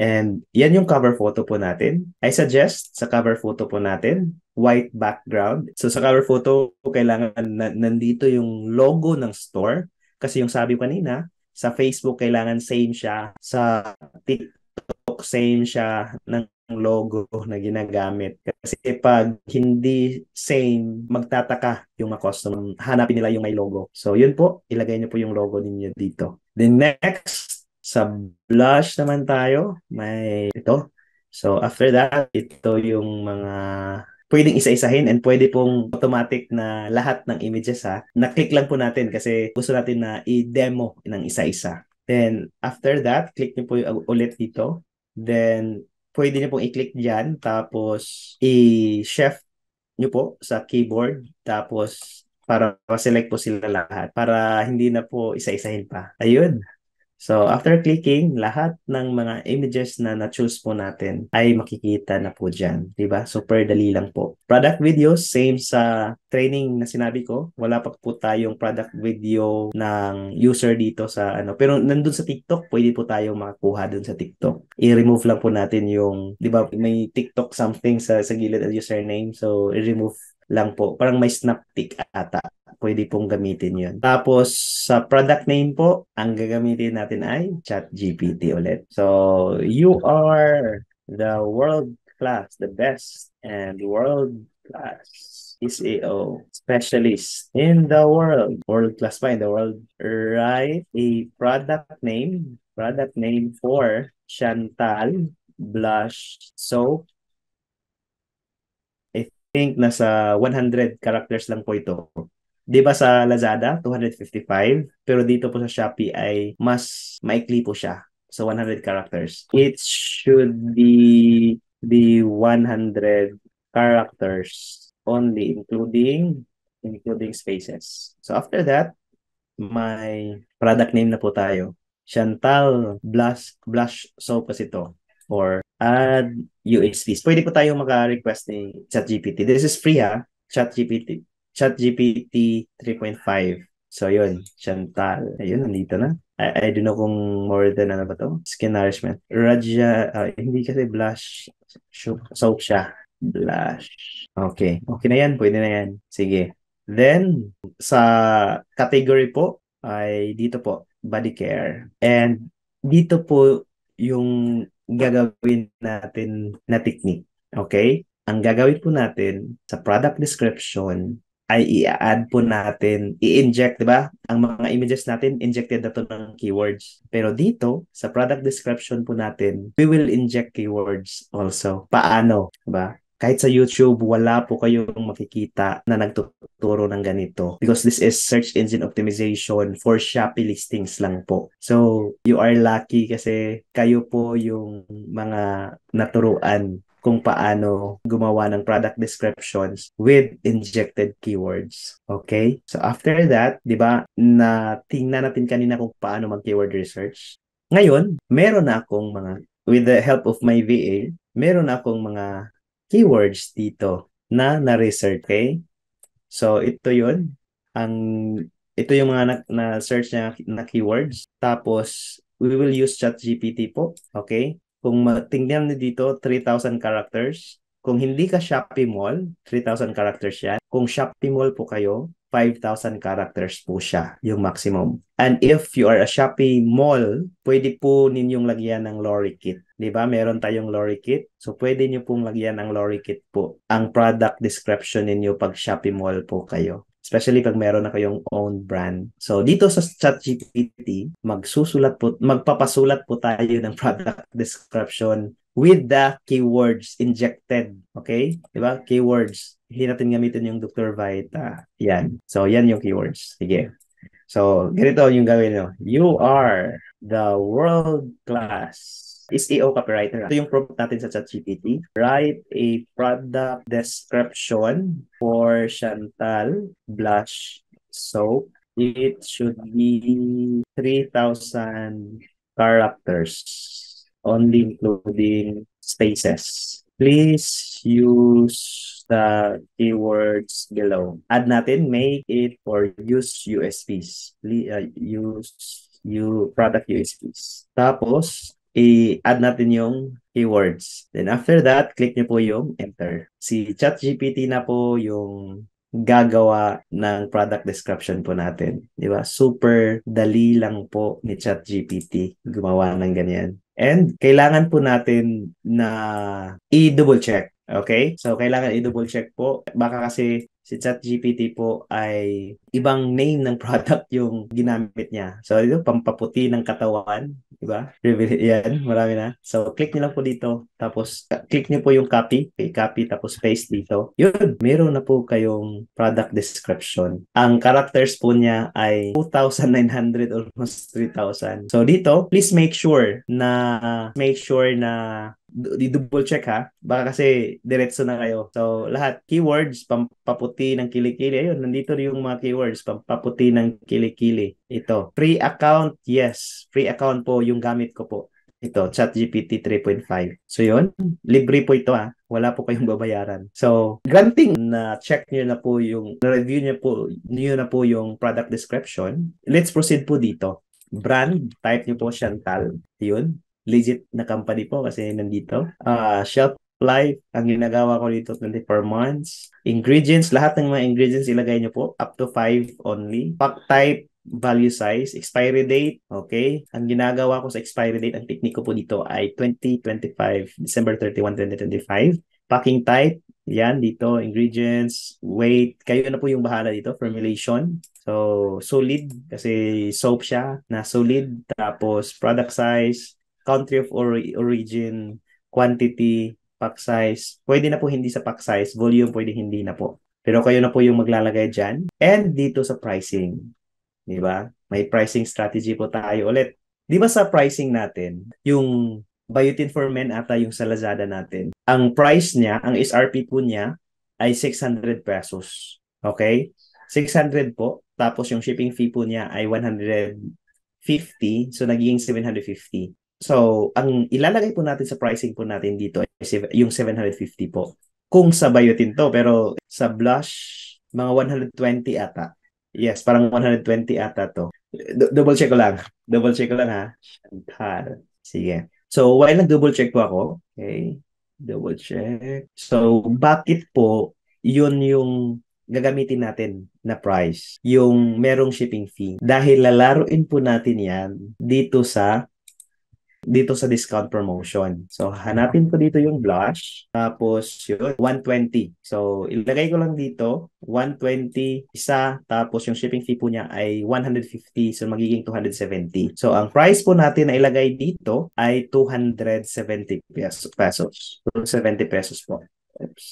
And yan yung cover photo po natin. I suggest sa cover photo po natin, white background. So sa cover photo, kailangan nandito yung logo ng store. Kasi yung sabi ko kanina, sa Facebook kailangan same siya. Sa TikTok same siya ng logo na ginagamit. Kasi pag hindi same, magtataka yung mga customer. Hanapin nila yung may logo. So yun po, ilagay niyo po yung logo ninyo dito. Then next, sa blush naman tayo, may ito. So after that, ito yung mga pwedeng isa-isahin and pwede pong automatic na lahat ng images ha. Na-click lang po natin kasi gusto natin na i-demo ng isa-isa. Then after that, click niyo po ulit dito. Then pwede niyo pong i-click diyan tapos i-shift niyo po sa keyboard tapos para select po sila lahat para hindi na po isa-isahin pa. Ayun. So, after clicking, lahat ng mga images na na-choose po natin ay makikita na po dyan. Diba? Super dali lang po. Product videos, same sa training na sinabi ko. Wala pa po tayong product video ng user dito sa ano. Pero nandun sa TikTok, pwede po tayong makakuha dun sa TikTok. I-remove lang po natin yung, di ba, may TikTok something sa gilid ng username. So, i-remove lang po. Parang may snap tick ata. Pwede pong gamitin yun. Tapos, sa product name po, ang gagamitin natin ay ChatGPT ulit. So, you are the world class, the best and world class SEO specialist in the world. World class pa in the world. Write a product name for Chantal Blush Soap. I think nasa 100 characters lang po ito. 'Di ba sa Lazada 255 pero dito po sa Shopee ay mas maikli po siya. So 100 characters. It should be the 100 characters only including spaces. So after that, may product name na po tayo. Chantal Blush Soap kasi ito or add UHPs. Pwede po tayo maka-request ni ChatGPT. This is free ha. ChatGPT 3.5. So, yun. Chantal. Ayun, nandito na. I don't know kung more than ano ba to? Skin nourishment. Raja, hindi kasi blush. Soap siya. Blush. Okay. Okay na yan. Pwede na yan. Sige. Then, sa category po, ay dito po, body care. And dito po yung gagawin natin na technique. Okay? Ang gagawin po natin sa product description ay i-add po natin, i-inject, di ba? Ang mga images natin, injected na to ng keywords. Pero dito, sa product description po natin, we will inject keywords also. Paano? Di ba? Kahit sa YouTube, wala po kayong makikita na nagtuturo ng ganito. Because this is search engine optimization for Shopee listings lang po. So, you are lucky kasi kayo po yung mga naturuan kung paano gumawa ng product descriptions with injected keywords. Okay? So after that, 'di ba, na tingnan natin kanina kung paano mag-keyword research. Ngayon, meron na akong mga with the help of my VA, meron na akong mga keywords dito na-research, okay? So ito 'yun. Ang ito yung mga na-search na keywords. Tapos we will use ChatGPT po, okay? Kung tingnan niyo dito, 3,000 characters. Kung hindi ka Shopee Mall, 3,000 characters yan. Kung Shopee Mall po kayo, 5,000 characters po siya, yung maximum. And if you are a Shopee Mall, pwede po ninyong lagyan ng lorikit. Di ba? Meron tayong lorikit. So, pwede nyo pong lagyan ng lorikit po ang product description ninyo pag Shopee Mall po kayo. Especially pag meron na kayong own brand. So, dito sa ChatGPT, magpapasulat po tayo ng product description with the keywords injected. Okay? Diba? Keywords. Hindi natin gamitin yung Dr. Vita. Yan. So, yan yung keywords. Sige. So, ganito yung gawin nyo. You are the world class SEO copywriter. Ito yung prompt natin sa ChatGPT. Write a product description for Chantal Blush Soap. It should be 3,000 characters, only including spaces. Please use the keywords below. Add natin, make it or use USPs. Use product USPs. Tapos, i-add natin yung keywords. Then after that, click nyo po yung enter. Si ChatGPT na po yung gagawa ng product description po natin. Di ba? Super dali lang po ni ChatGPT gumawa ng ganyan. And kailangan po natin na i-double check. Okay? So, kailangan i-double check po. Baka kasi si ChatGPT po ay ibang name ng product yung ginamit niya. So, ito, pampaputi ng katawan. Diba? Yan, marami na. So, click niyo lang po dito. Tapos, click niyo po yung copy. Okay, copy, tapos paste dito. Yun, meron na po kayong product description. Ang characters po niya ay 2,900, almost 3,000. So, dito, please make sure na di-double check ha. Baka kasi diretso na kayo. So, lahat, keywords, pampaputi ng kilikili. Ayun, nandito yung mga keywords, pampaputi ng kilikili. Ito, free account, yes. Free account po yung gamit ko po. Ito, ChatGPT 3.5. So, yun, libre po ito ha. Wala po kayong babayaran. So, granting na check nyo na po review nyo na po yung product description. Let's proceed po dito. Brand, type nyo po Chantal. Yun. Legit na company po kasi nandito. Shelf life, ang ginagawa ko dito 24 months. Ingredients, lahat ng mga ingredients ilagay nyo po. Up to 5 only. Pack type, value size, expiry date, okay? Ang ginagawa ko sa expiry date, ang technique ko po dito ay 2025, December 31, 2025. Packing type, yan dito, ingredients, weight, kayo na po yung bahala dito, formulation. So, solid, kasi soap siya na solid. Tapos, product size, country of origin, quantity, pack size. Pwede na po hindi sa pack size, volume pwede hindi na po. Pero kayo na po yung maglalagay dyan. And dito sa pricing. Di ba? May pricing strategy po tayo ulit. Di ba sa pricing natin, yung Biotin for Men ata yung sa Lazada natin, ang price niya, ang SRP po niya ay 600 pesos. Okay? 600 po. Tapos yung shipping fee po niya ay 150. So, naging 750. So, ang ilalagay po natin sa pricing po natin dito ay yung 750 po. Kung sa Biotin to, pero sa blush, mga 120 ata. Yes, parang 120 ata to. Double check ko lang. Double check ko lang ha. Chantal. Sige. So, while nag-double check po ako, okay, double check. So, bakit po yun yung gagamitin natin na price? Yung merong shipping fee. Dahil lalaruin po natin yan dito sa discount promotion. So, hanapin ko dito yung blush. Tapos, yun, 120. So, ilagay ko lang dito, 120 isa. Tapos, yung shipping fee po niya ay 150. So, magiging 270. So, ang price po natin na ilagay dito ay 270 pesos. 270 pesos po. Oops.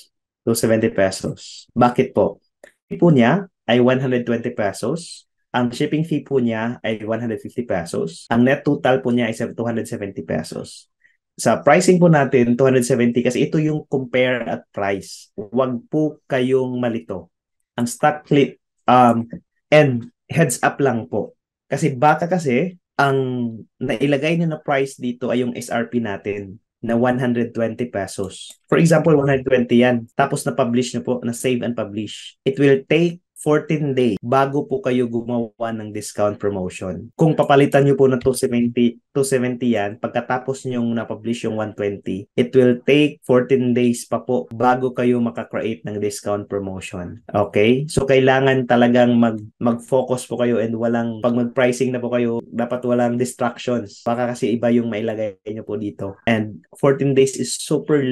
270 pesos. Bakit po? Po niya ay 120 pesos. Ang shipping fee po niya ay 150 pesos. Ang net total po niya ay 270 pesos. Sa pricing po natin, 270 kasi ito yung compare at price. Huwag po kayong malito. Ang stock clip, and heads up lang po. Kasi baka kasi, ang nailagay niyo na price dito ay yung SRP natin na 120 pesos. For example, 120 yan. Tapos na-publish niyo po, na-save and publish. It will take 14 days bago po kayo gumawa ng discount promotion. Kung papalitan nyo po ng 270 yan, pagkatapos nyo na-publish yung 120, it will take 14 days pa po bago kayo makakreate ng discount promotion. Okay? So, kailangan talagang mag-focus po kayo and pag mag-pricing na po kayo, dapat walang distractions. Baka kasi iba yung mailagay nyo po dito. And 14 days is super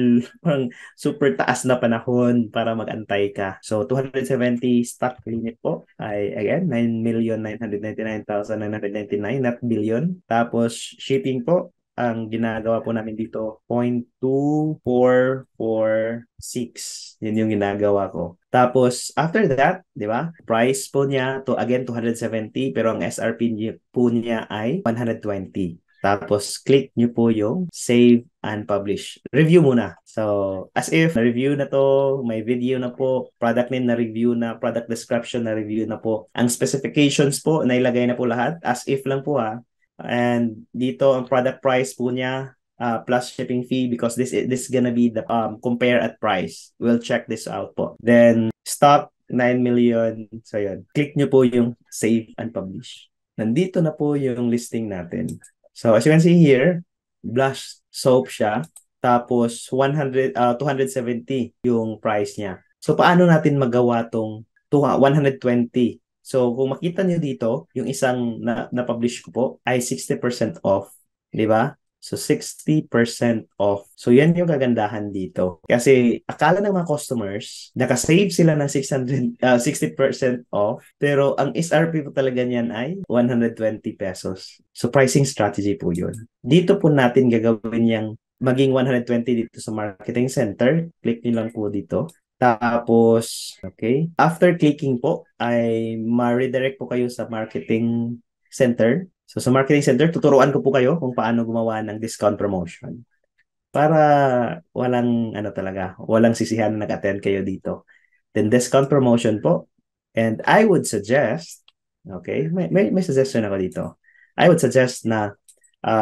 taas na panahon para mag-antay ka. So, 270 stock limit po ay again 9,999,999, not billion. Tapos shipping po, ang ginagawa po namin dito 0.2446. Yun yung ginagawa ko. Tapos after that, di ba? Price po niya to again 270 pero ang SRP po niya ay 120. Tapos, click nyo po yung save and publish. Review muna. So, as if na-review na to, may video na po, product name na review na, product description na review na po. Ang specifications po, nailagay na po lahat. As if lang po ha. And dito, ang product price po niya, plus shipping fee because this is gonna be the compare at price. We'll check this out po. Then, stock, 9 million. So, yun. Click nyo po yung save and publish. Nandito na po yung listing natin. So, as you can see here, blush soap siya. Tapos, 270 yung price niya. So, paano natin magawa tong 120? So, kung makita niyo dito, yung isang na-publish ko po ay 60% off. Di ba? So, 60% off. So, yan yung kagandahan dito. Kasi, akala ng mga customers, nakasave sila ng 60% off, pero ang SRP po talaga niyan ay 120 pesos. So, pricing strategy po yun. Dito po natin gagawin yung maging 120 dito sa marketing center. Click nyo lang po dito. Tapos, okay. After clicking po, ay ma-redirect po kayo sa marketing center. So sa marketing center, tuturuan ko po kayo kung paano gumawa ng discount promotion. Para walang walang sisihan na nag-attend kayo dito. Then discount promotion po. And I would suggest, okay, may suggestion ako dito. I would suggest na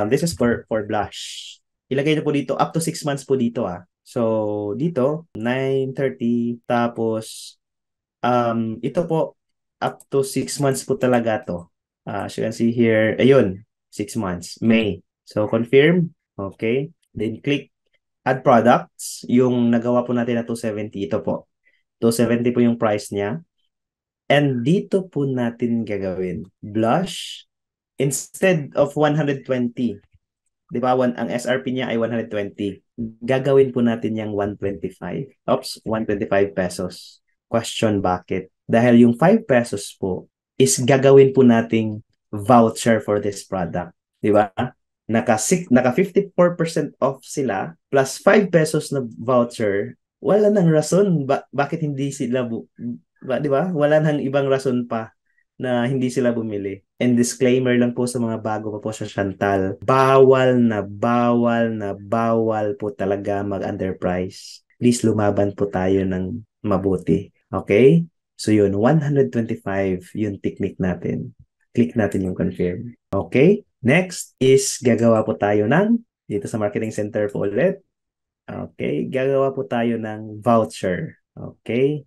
this is for blush. Ilagay niyo po dito up to 6 months po dito ah. So dito 930 tapos ito po up to 6 months po talaga to. As you can see here, ayun, 6 months, May. So, confirm. Okay. Then, click add products. Yung nagawa po natin na 270, ito po. 270 po yung price niya. And dito po natin gagawin. Blush. Instead of 120, di ba, ang SRP niya ay 120. Gagawin po natin yung 125. Oops, 125 pesos. Question, bakit? Dahil yung 5 pesos po, is gagawin po nating voucher for this product. Di ba? Naka 54% off sila plus 5 pesos na voucher. Wala nang rason bakit hindi sila di ba? Wala nang ibang rason pa na hindi sila bumili. And disclaimer lang po sa mga bago pa po sa Chantal, bawal po talaga mag-underprice. Please lumaban po tayo ng mabuti. Okay? So yun, 125 yung technique natin. Click natin yung confirm. Okay? Next is gagawa po tayo ng, dito sa marketing center po ulit. Okay? Gagawa po tayo ng voucher. Okay?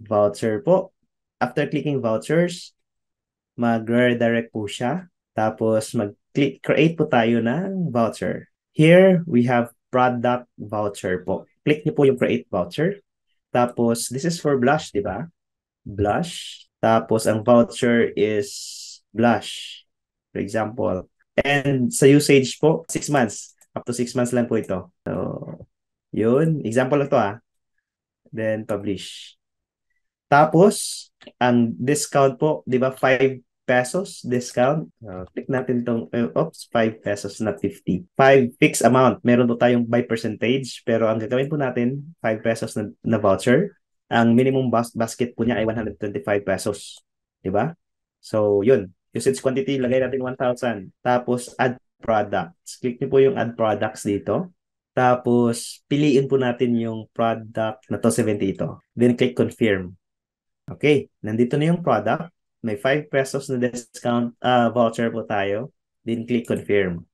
Voucher po. After clicking vouchers, mag-redirect po siya. Tapos mag-click, create po tayo ng voucher. Here, we have product voucher po. Click niyo po yung create voucher. Tapos, this is for blush, di ba? Blush. Tapos, ang voucher is blush. For example. And sa usage po, 6 months. Up to 6 months lang po ito. So, yun. Example lang to ah. Then, publish. Tapos, ang discount po, di ba, 5 pesos discount. Click natin itong, 5 pesos na 50. 5 fixed amount. Meron po tayong by percentage, pero ang gagawin po natin, 5 pesos na voucher. Ang minimum basket po niya ay 125 pesos. Diba? So, yun. Usage quantity, lagay natin 1,000. Tapos, add products. Click niyo po yung add products dito. Tapos, piliin po natin yung product na 270 ito. Then, click confirm. Okay. Nandito na yung product. May 5 pesos na discount voucher po tayo. Then, click confirm.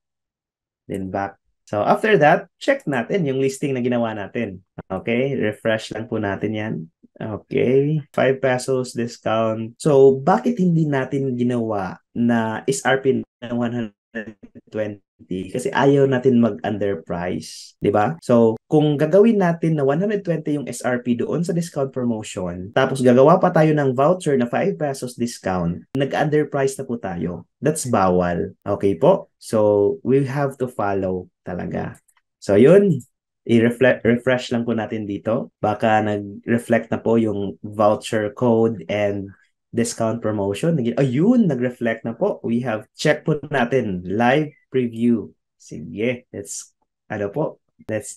Then, back. So, after that, check natin yung listing na ginawa natin. Okay, refresh lang po natin yan. Okay, 5 pesos discount. So, bakit hindi natin ginawa na SRP ng 120? Kasi ayaw natin mag-underprice, di ba? So, kung gagawin natin na 120 yung SRP doon sa discount promotion, tapos gagawa pa tayo ng voucher na 5 pesos discount, nag-underprice na po tayo. That's bawal. Okay po? So, we have to follow talaga. So, yun. I-refresh lang po natin dito. Baka nag-reflect na po yung voucher code and discount promotion. Ayun, nag-reflect na po. We have check po natin. Live preview. Sige, let's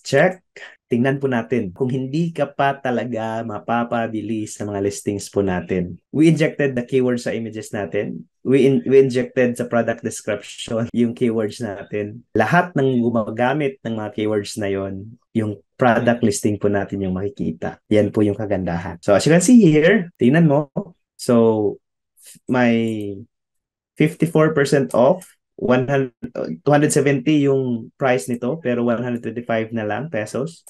check. Tingnan po natin kung hindi ka pa talaga mapapabili sa mga listings po natin. We injected the keywords sa images natin. we injected sa product description yung keywords natin. Lahat ng gumagamit ng mga keywords na yon, yung product listing po natin yung makikita. Yan po yung kagandahan. So as you can see here, tingnan mo. So may 54% off, 100, 270 yung price nito, pero 125 na lang pesos.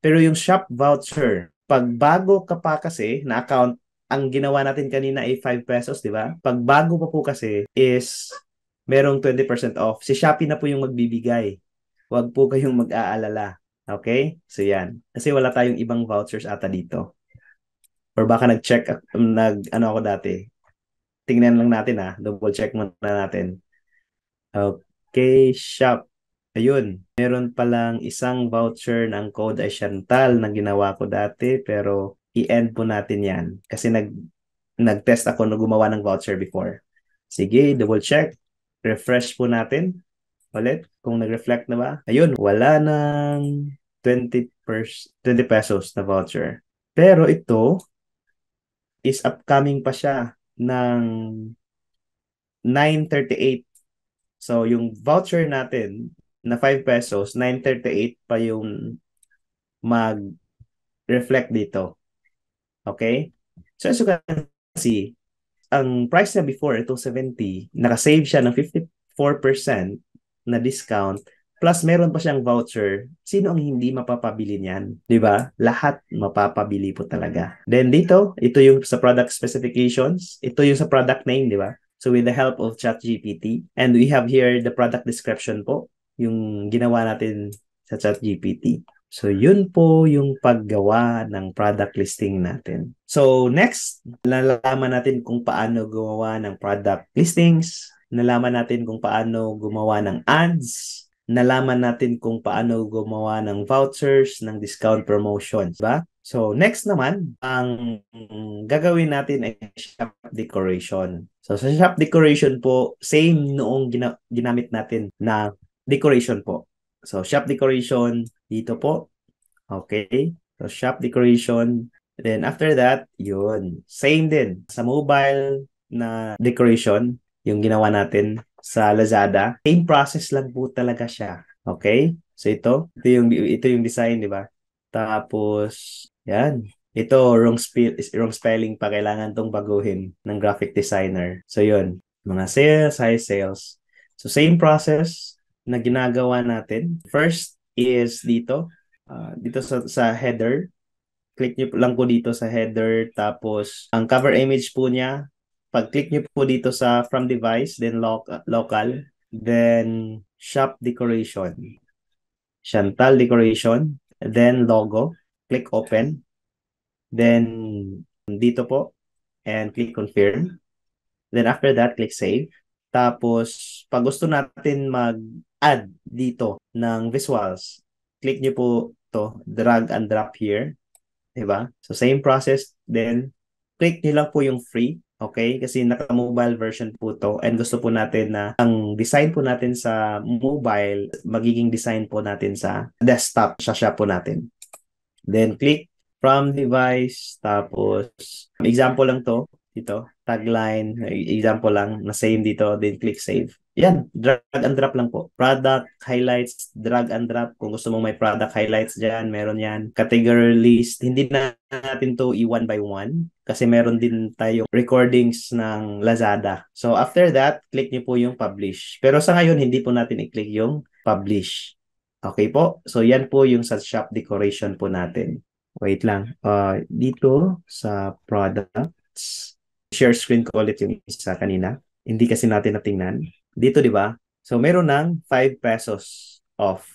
Pero yung shop voucher, pag bago ka pa kasi na account, ang ginawa natin kanina ay 5 pesos, di ba? Pag bago pa po kasi is merong 20% off. Si Shopee na po yung magbibigay. Huwag po kayong mag-aalala. Okay? So yan. Kasi wala tayong ibang vouchers ata dito. Or baka ano ako dati. Tingnan lang natin double check muna natin. Okay, shop. Ayun, meron palang isang voucher ng code ay Chantal na ginawa ko dati pero i-end po natin yan kasi nag-test ako na gumawa ng voucher before. Sige, double check. Refresh po natin ulit kung nag-reflect na ba. Ayun, wala ng 20 pesos na voucher. Pero ito is upcoming pa siya ng 9:38. So, yung voucher natin na 5 pesos, 9:38 pa yung mag-reflect dito. Okay? So, as you can see, ang price niya before, 270, nakasave siya ng 54% na discount, plus meron pa siyang voucher. Sino ang hindi mapapabili niyan? Di ba? Lahat mapapabili po talaga. Then dito, ito yung sa product specifications. Ito yung sa product name, di ba? So with the help of ChatGPT, and we have here the product description po, yung ginawa natin sa ChatGPT. So yun po yung paggawa ng product listing natin. So next, nalaman natin kung paano gumawa ng product listings, nalaman natin kung paano gumawa ng ads, nalaman natin kung paano gumawa ng vouchers, ng discount promotions, ba? So next naman, ang gagawin natin ay shop decoration. So sa shop decoration po, same noong ginamit natin na decoration po. So shop decoration dito po. Okay? So shop decoration. Then after that, yun. Same din. Sa mobile na decoration, yung ginawa natin sa Lazada, same process lang po talaga siya. Okay? So ito yung design, di ba? Tapos, yan. Ito, wrong spelling pa. Kailangan tong baguhin ng graphic designer. So, yun. Mga sales, high sales. So, same process na ginagawa natin. First is dito. Dito sa header. Click nyo lang po dito sa header. Tapos, ang cover image po niya, pag-click nyo po dito sa from device, then local, then shop decoration. Chantal decoration, then logo, click open, then dito po, and click confirm. Then after that, click save. Tapos, pag gusto natin mag-add dito ng visuals, click nyo po to, drag and drop here. Diba? So, same process. Then, click nyo lang po yung free. Okay? Kasi naka-mobile version po to. And gusto po natin na ang design po natin sa mobile, magiging design po natin sa desktop, sa shop po natin. Then, click from device. Tapos, example lang to. Dito, tagline, example lang, na same dito, then click save. Yan, drag and drop lang po. Product highlights, drag and drop. Kung gusto mong may product highlights dyan, meron yan. Category list, hindi na natin to i-one by one kasi meron din tayong recordings ng Lazada. So after that, click niyo po yung publish. Pero sa ngayon, hindi po natin i-click yung publish. Okay po? So yan po yung sa shop decoration po natin. Wait lang. Dito sa products, share screen ko ulit yung isa kanina. Hindi kasi natin natingnan. Dito, di ba? So, meron ng 5 pesos off.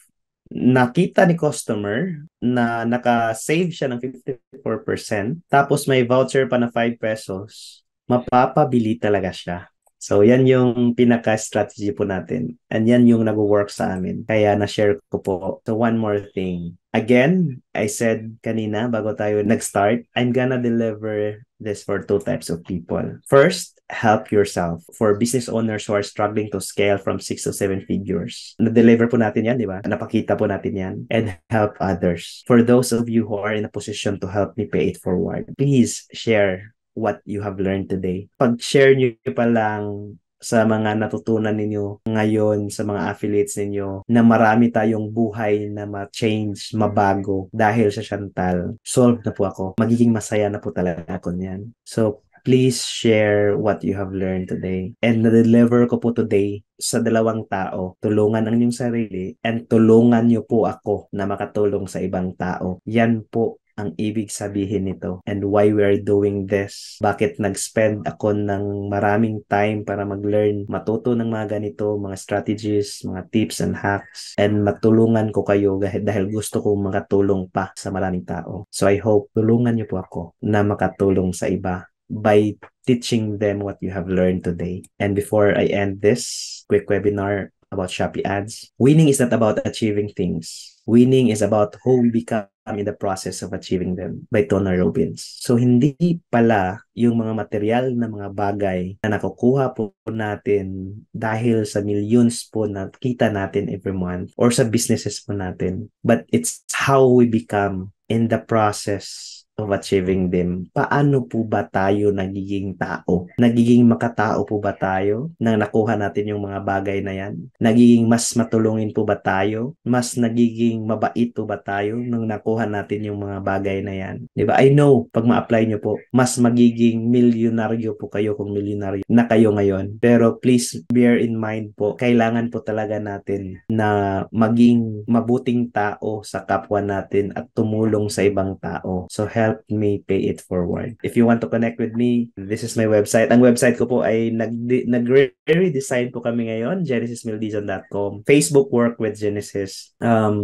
Nakita ni customer na naka-save siya ng 54%, tapos may voucher pa na 5 pesos, mapapabili talaga siya. So, yan yung pinaka-strategy po natin. And yan yung nag-work sa amin. Kaya na-share ko po. So, one more thing. Again, I said kanina bago tayo nag-start, I'm gonna deliver this for two types of people. First, help yourself. For business owners who are struggling to scale from 6 to 7 figures. Na-deliver po natin yan, di ba? Napakita po natin yan. And help others. For those of you who are in a position to help me pay it forward, please share what you have learned today. Pag-share nyo pa lang sa mga natutunan ninyo ngayon, sa mga affiliates ninyo, na marami tayong buhay na ma-change, mabago dahil sa Chantal. Solve na po ako. Magiging masaya na po talaga ako niyan. So, please share what you have learned today. And na-deliver ko po today sa dalawang tao. Tulungan ang inyong sarili and tulungan nyo po ako na makatulong sa ibang tao. Yan po ang ibig sabihin nito and why we are doing this. Bakit nag-spend ako ng maraming time para mag-learn, matuto ng mga ganito, mga strategies, mga tips and hacks, and matulungan ko kayo dahil gusto kong makatulong pa sa maraming tao. So I hope tulungan niyo po ako na makatulong sa iba by teaching them what you have learned today. And before I end this quick webinar about Shopee ads, winning is not about achieving things. Winning is about who we become in the process of achieving them, by Tony Robbins. So hindi pala yung mga material na mga bagay na nakukuha po natin dahil sa millions po na kita natin every month or sa businesses po natin, but it's how we become in the process of achieving them. Paano po ba tayo nagiging tao? Nagiging makatao po ba tayo nang nakuha natin yung mga bagay na yan? Nagiging mas matulungin po ba tayo? Mas nagiging mabait po ba tayo nang nakuha natin yung mga bagay na yan? Diba? I know, pag ma-apply nyo po, mas magiging milyonaryo po kayo kung milyonaryo na kayo ngayon. Pero please bear in mind po, kailangan po talaga natin na maging mabuting tao sa kapwa natin at tumulong sa ibang tao. So help me pay it forward. If you want to connect with me, this is my website. Ang website ko po ay nag-redesign po kami ngayon, genesismildizon.com. Facebook, Work with Genesis.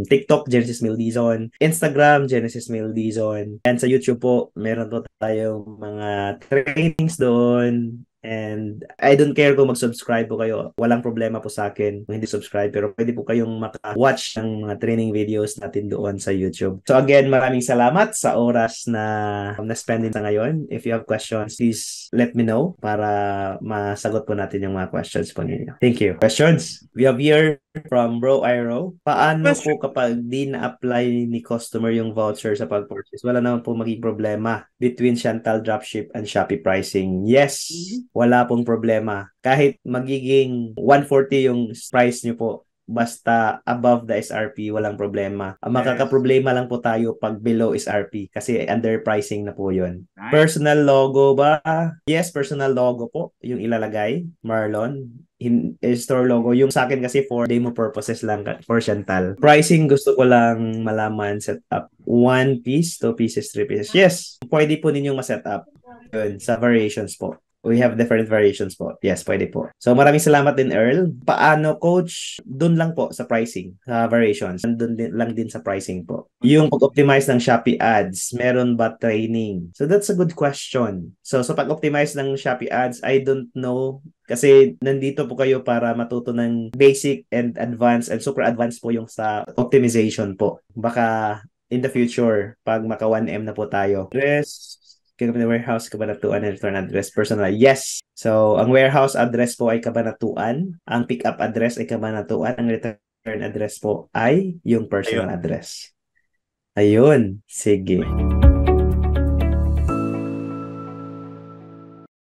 TikTok, Genesis Mildizon. Instagram, Genesis Mildizon. And sa YouTube po, meron po tayong mga trainings doon. And I don't care kung mag-subscribe po kayo. Walang problema po sa akin kung hindi subscribe. Pero pwede po kayong maka-watch ng mga training videos natin doon sa YouTube. So again, maraming salamat sa oras na spend din sa ngayon. If you have questions, please let me know para masagot po natin yung mga questions po ninyo. Thank you. Questions? We have here from Bro Iro. Paano po kapag di na-apply ni customer yung voucher sa pag-purchase? Wala naman po maging problema between Chantal Dropship and Shopee pricing. Yes, wala pong problema. Kahit magiging 140 yung price nyo po, basta above the SRP, walang problema. Ang makakaproblema lang po tayo pag below SRP kasi underpricing na po yun. Personal logo ba? Yes, personal logo po yung ilalagay, Marlon. Store logo. Yung sa akin kasi for demo purposes lang for Chantal. Pricing gusto ko lang malaman, set up 1 piece, 2 pieces, 3 pieces. Yes, pwede po ninyong ma-set up yun sa variations po. We have different variations po. Yes, pwede po. So maraming salamat din, Earl. Paano, Coach? Doon lang po sa pricing, sa variations. Doon lang din sa pricing po. Yung pag-optimize ng Shopee ads, meron ba training? So that's a good question. So sa pag-optimize ng Shopee ads, I don't know. Kasi nandito po kayo para matuto ng basic and advanced and super advanced po yung sa optimization po. Baka in the future, pag maka 1M na po tayo. Kaya warehouse, Cabanatuan, and return address, personal. Yes! So, ang warehouse address po ay Cabanatuan. Ang pick-up address ay Cabanatuan. Ang return address po ay yung personal address. Ayun. Sige.